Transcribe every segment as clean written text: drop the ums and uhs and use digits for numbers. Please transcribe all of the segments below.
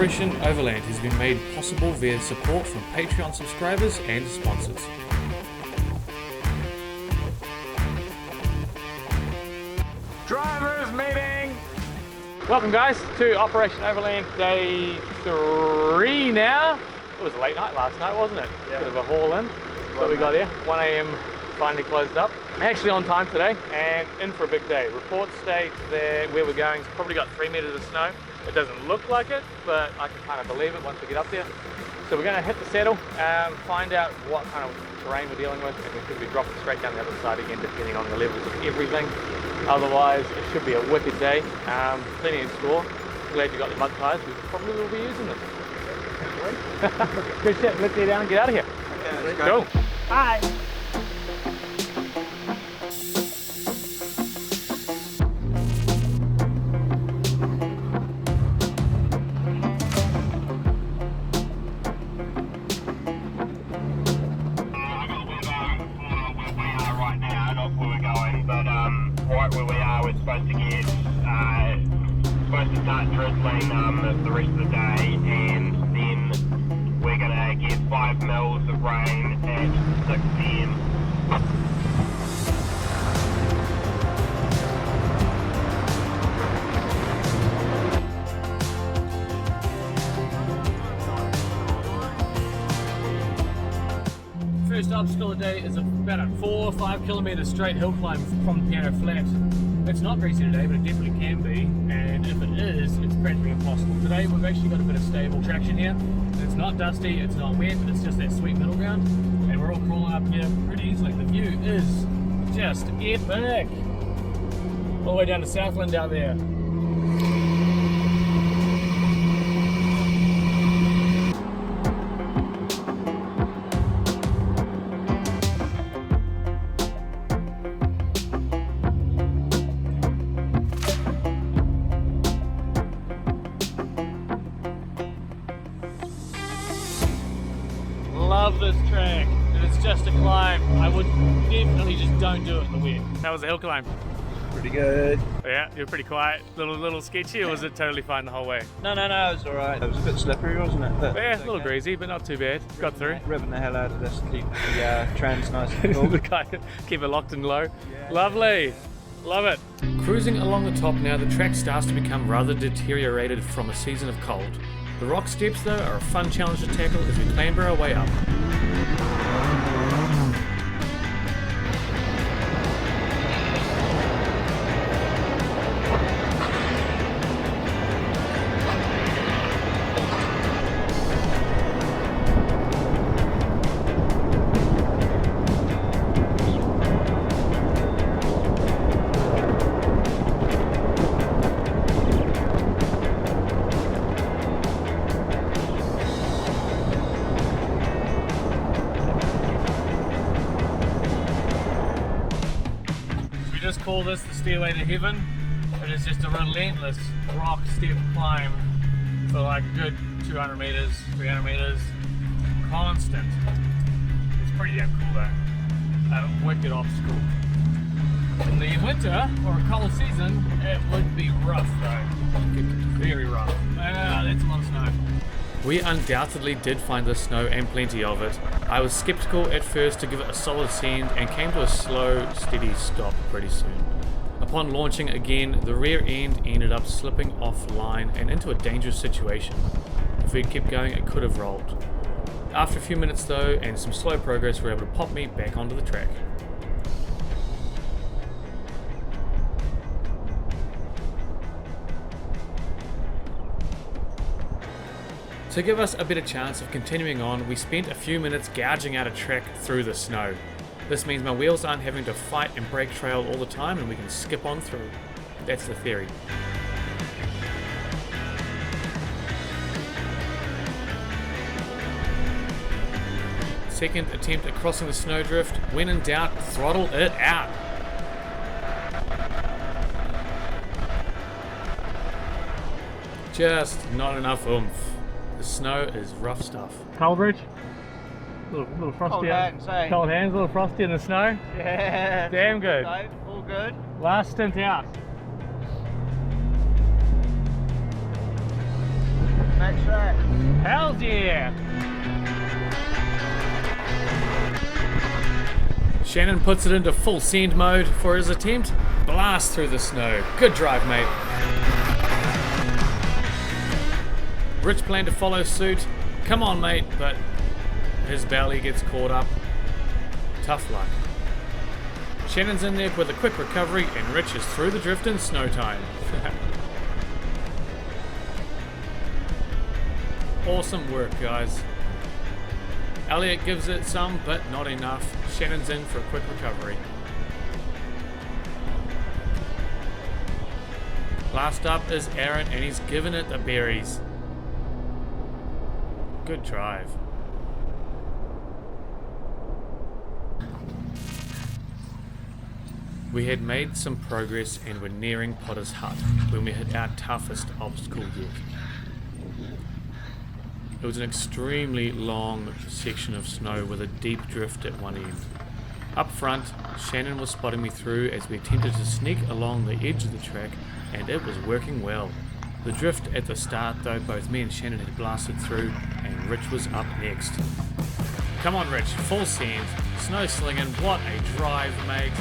Operation Overland has been made possible via support from Patreon subscribers and sponsors. Drivers meeting! Welcome guys to Operation Overland Day 3 now. It was a late night last night, wasn't it? Yeah. Bit of a haul in. So we got here, 1 AM finally closed up. Actually on time today and in for a big day. Reports state that where we're going has probably got 3 meters of snow. It doesn't look like it, but I can kind of believe it once we get up there. So we're going to hit the saddle, find out what kind of terrain we're dealing with, and we could be dropping straight down the other side again depending on the levels of everything. Otherwise it should be a wicked day. Plenty in store. Glad you got the mud tyres, we probably will be using them. Good shit, let's get down and get out of here. Okay, let's go. Bye. Right where we are, we're supposed to start drizzling the rest of the day, and then we're gonna get 5 mils of rain at 6 PM. First obstacle of the day is about a 4 or 5 kilometer straight hill climb from Piano Flat. It's not greasy today, but it definitely can be, and if it is, it's practically impossible. Today we've actually got a bit of stable traction here. It's not dusty, it's not wet, it's just that sweet middle ground, and we're all crawling up here pretty easily. The view is just epic. All the way down to Southland out there. Love this track, and it's just a climb. I would definitely just don't do it in the wet. How was the hill climb? Pretty good. Yeah, you're pretty quiet. Little sketchy, or was it totally fine the whole way? No, it was alright. It was a bit slippery, wasn't it? But yeah, a little greasy, but not too bad. Got through. Ribbing the hell out of this to keep the trans nice and cool. Keep it locked and low. Yeah. Lovely. Love it. Cruising along the top now, the track starts to become rather deteriorated from a season of cold. The rock steps though are a fun challenge to tackle as we clamber our way up. Just call this the stairway to heaven. It is just a relentless rock step climb for like a good 200 meters, 300 meters, constant. It's pretty damn cool though. A wicked obstacle. In the winter or a cold season, it would be rough though. Very rough. That's a lot of snow. We undoubtedly did find the snow and plenty of it. I was skeptical at first to give it a solid send and came to a slow, steady stop pretty soon. Upon launching again, the rear end ended up slipping offline and into a dangerous situation. If we'd kept going, it could have rolled. After a few minutes though, and some slow progress, we were able to pop me back onto the track. To give us a better chance of continuing on, we spent a few minutes gouging out a track through the snow. This means my wheels aren't having to fight and break trail all the time and we can skip on through. That's the theory. Second attempt at crossing the snowdrift. When in doubt, throttle it out. Just not enough oomph. The snow is rough stuff. Coldridge? Little frosty. Cold hands, eh? Cold hands, a little frosty in the snow? Yeah. Damn good. All good. Last stint out. next track. Hells yeah! Shannon puts it into full send mode for his attempt. Blast through the snow. Good drive, mate. Rich planned to follow suit. Come on, mate, but his belly gets caught up. Tough luck. Shannon's in there with a quick recovery, and Rich is through the drift in snow time. Awesome work, guys. Elliot gives it some, but not enough. Shannon's in for a quick recovery. Last up is Aaron, and he's given it the berries. Good drive. We had made some progress and were nearing Potter's Hut when we hit our toughest obstacle yet. It was an extremely long section of snow with a deep drift at one end. Up front, Shannon was spotting me through as we attempted to sneak along the edge of the track, and it was working well. The drift at the start though, both me and Shannon had blasted through, and Rich was up next. Come on Rich, full send, snow slinging, what a drive mate.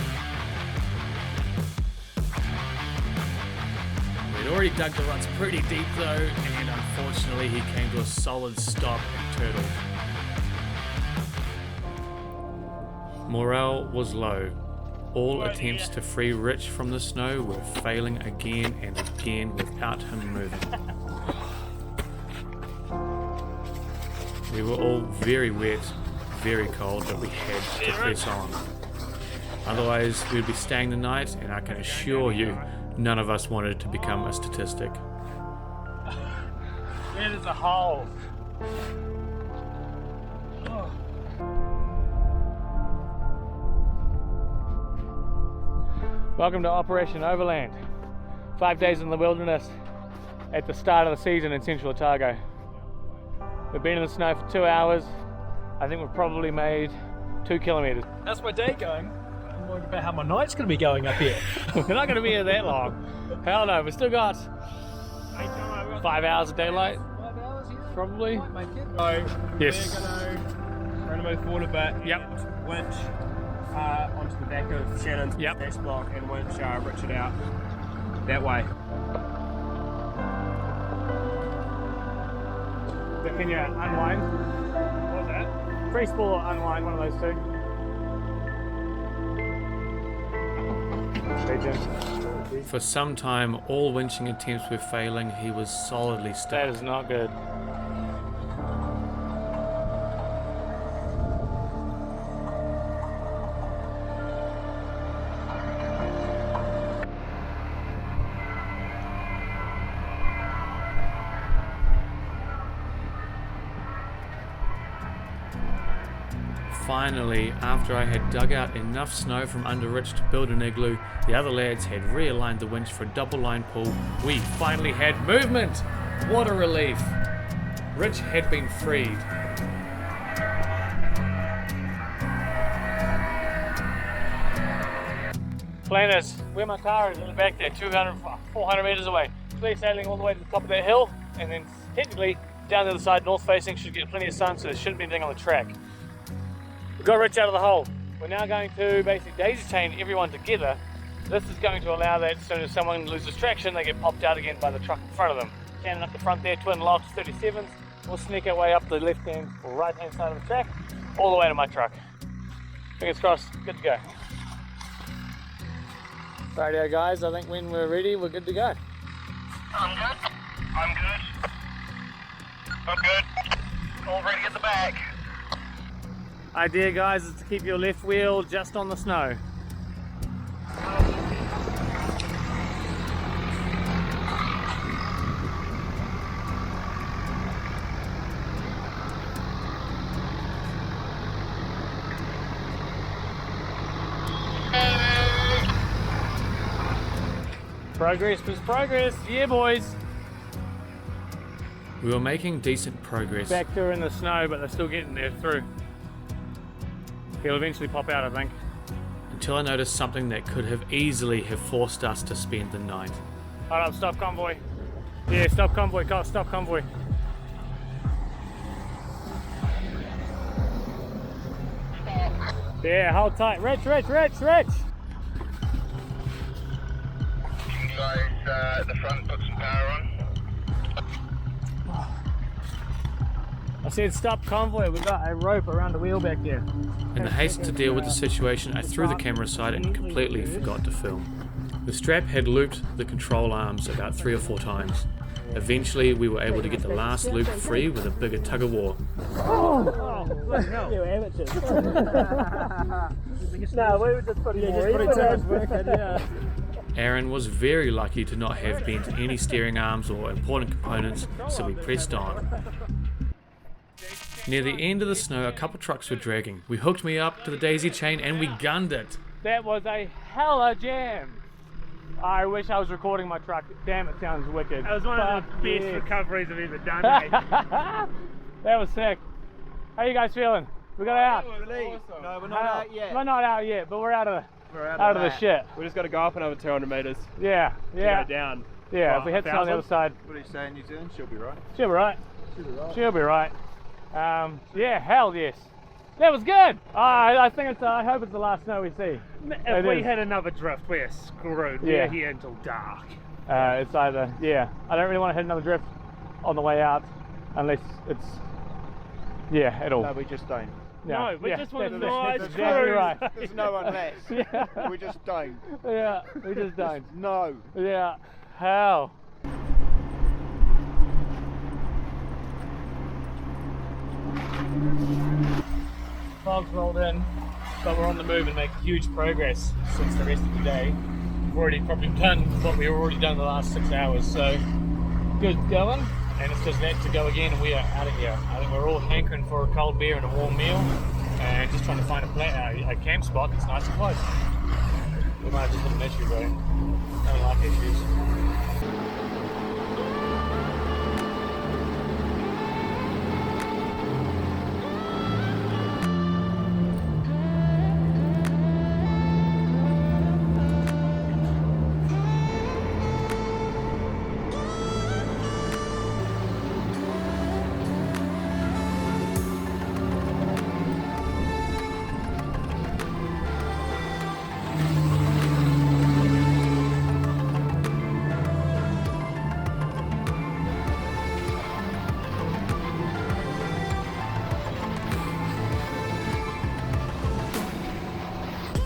We'd already dug the ruts pretty deep though, and unfortunately he came to a solid stop at Turtle. Morale was low. All attempts to free Rich from the snow were failing again and again without him moving. We were all very wet, very cold, but we had to press on. Otherwise, we'd be staying the night, and I can assure you, none of us wanted to become a statistic. It is a hole. Welcome to Operation Overland. 5 days in the wilderness at the start of the season in Central Otago. We've been in the snow for 2 hours. I think we've probably made 2 kilometers. How's my day going? I'm worried about how my night's going to be going up here. We're not going to be here that long. Hell no, we've still got 5 hours of daylight. 5 hours here? Probably. Might make it. So Yes. we're going to move forward a bit. Yep. Winch onto the back of Shannon's Yep. dash block and winch Richard out that way. Can you unwind? What was that? Free spool or unwind, one of those two. For some time, all winching attempts were failing. He was solidly stuck. That is not good. Finally, after I had dug out enough snow from under Rich to build an igloo, the other lads had realigned the winch for a double line pull. We finally had movement! What a relief! Rich had been freed. Planners, where my car is in the back there, 400 meters away. Clear sailing all the way to the top of that hill, and then technically down the other side, north facing, should get plenty of sun, so there shouldn't be anything on the track. We got Rich out of the hole. We're now going to basically daisy chain everyone together. This is going to allow that as soon as someone loses traction, they get popped out again by the truck in front of them. Standing up the front there, twin locks, 37s. We'll sneak our way up the left hand or right hand side of the track, all the way to my truck. Fingers crossed, good to go. Rightio guys, I think when we're ready, we're good to go. I'm good. I'm good. I'm good. All ready at the back. Idea guys is to keep your left wheel just on the snow. Progress was progress, yeah boys. We were making decent progress. Back there in the snow, but they're still getting there through. He'll eventually pop out, I think. Until I noticed something that could have easily have forced us to spend the night. Hold up, stop convoy. Yeah, stop convoy, stop convoy. Yeah, hold tight. Rich. Can you guys at the front put some power on? I said stop convoy, we've got a rope around the wheel back there. In the haste to deal with the situation, I threw the camera aside and completely forgot to film. The strap had looped the control arms about 3 or 4 times. Eventually, we were able to get the last loop free with a bigger tug of war. You amateurs. No, we were just putting more Aaron was very lucky to not have bent any steering arms or important components, so we pressed on. Near the end of the snow, a couple trucks were dragging. We hooked me up to the daisy chain and we gunned it. That was a hella jam. I wish I was recording my truck. Damn, it sounds wicked. That was one of the best recoveries I've ever done, mate. That was sick. How you guys feeling? We got out. Awesome. No, we're not out yet. We're not out yet, but we're out of the shit. We just got to go up another 200 metres Yeah. to go down. Yeah, Well, if we hit on the other side, What do you say, New Zealand? She'll be right. she'll be right. She'll be right. Yeah, hell yes. That was good. I think it's. I hope it's the last snow we see. If we is. hit another drift, we're screwed. Yeah. We're here until dark. It's either, yeah, I don't really want to hit another drift on the way out unless it's, yeah, at all. No, we just don't. No, we just want a that's nice exactly cruise. right. There's no unless. Yeah. We just don't. Yeah, we just don't. No. Yeah, hell. Fog's rolled in, but we're on the move and make huge progress since the rest of the day. We've already probably done what we've already done the last 6 hours, so good going. And it's just that to go again, and we are out of here. I think we're all hankering for a cold beer and a warm meal, and just trying to find a camp spot that's nice and close. We might have just hit an issue, bro. I don't like issues.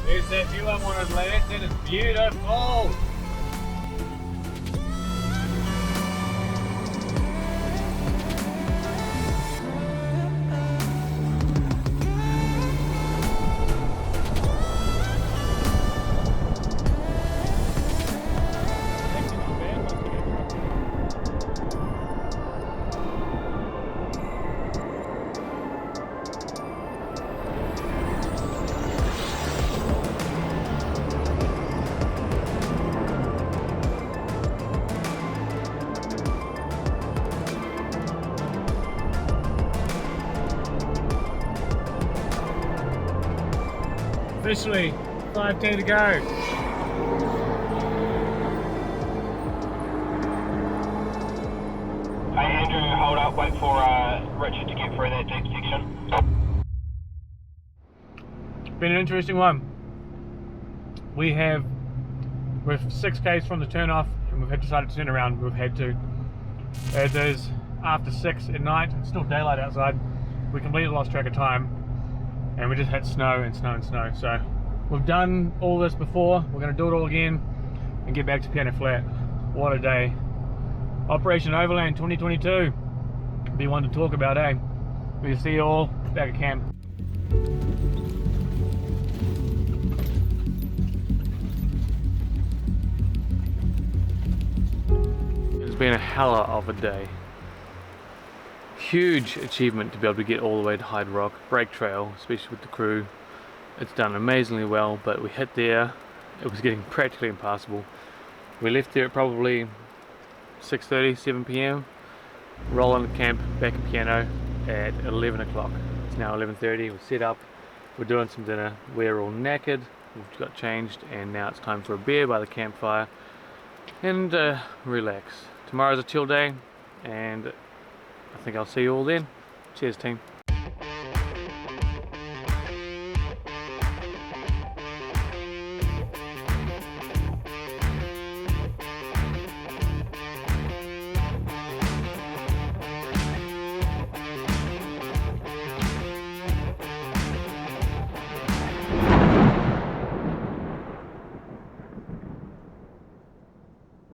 There's that view I wanted, lads. It is beautiful. Officially, 5K to go. Hey Andrew, hold up, wait for Richard to get through that deep section. Been an interesting one. We're 6Ks from the turn off, and we've decided to turn around. We've had to, as is after 6 at night, it's still daylight outside. We completely lost track of time, and we just had snow and snow and snow. So we've done all this before. We're going to do it all again and get back to Piano Flat. What a day. Operation Overland 2022. Be one to talk about, eh? We'll see you all back at camp. It's been a hella of a day. Huge achievement to be able to get all the way to Hyde Rock Break Trail, especially with the crew. It's done amazingly well, but we hit there, it was getting practically impassable. We left there at probably 6:30, 7 p.m. Roll into camp back at Piano at 11 o'clock. It's now 11:30, we're set up, we're doing some dinner, we're all knackered, we've got changed, and now it's time for a beer by the campfire and relax. Tomorrow's a chill day, and I think I'll see you all then. Cheers, team.